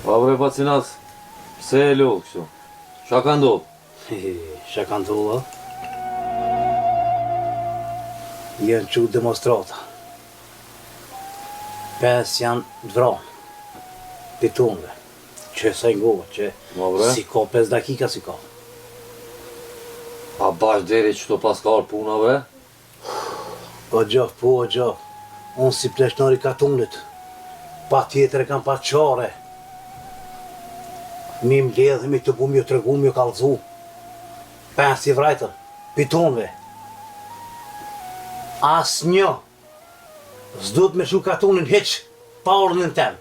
Pa bre Pacinas, pse e lodh kështu? Qa ka ndodh? Qa ka ndodh, a? Jenë që demonstrata. 5 janë vranë, pitonve, që sa i ngohë, që si ka 5 dakika si ka. A bash deri që të pas ka arë puna, bre? O gjaf, po, o gjaf. Unë si pleshnari katunit, pa tjetër e kam pa qare. Mi mledhemi të bu mjë tregu, mjë kalzu. 5 i vrajtën, pitonve. As një, s'dut me shu katunin heq, pa ordnin tem.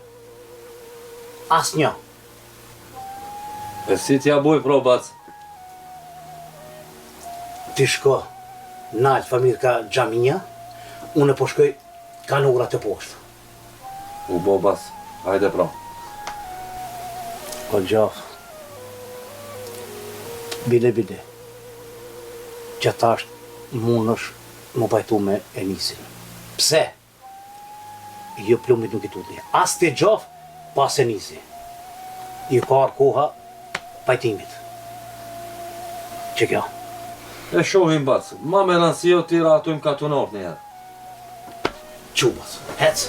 As një. E si t'ja buj probac? Ti shko, nalë familë ka Gjaminja, unë po shkoj kanurat e poshtë. U bobas, hajde pra. O gjaf, bile. Që ta është mund është më pajtu me Enisin. Pse? Jo plumit nuk i tutni. As të gjaf, pas Enisi. I ka arë koha pajtimit. Që kjo? E shohim bac, ma me nësio t'i ratojmë katunor një herë. Qubas, hec.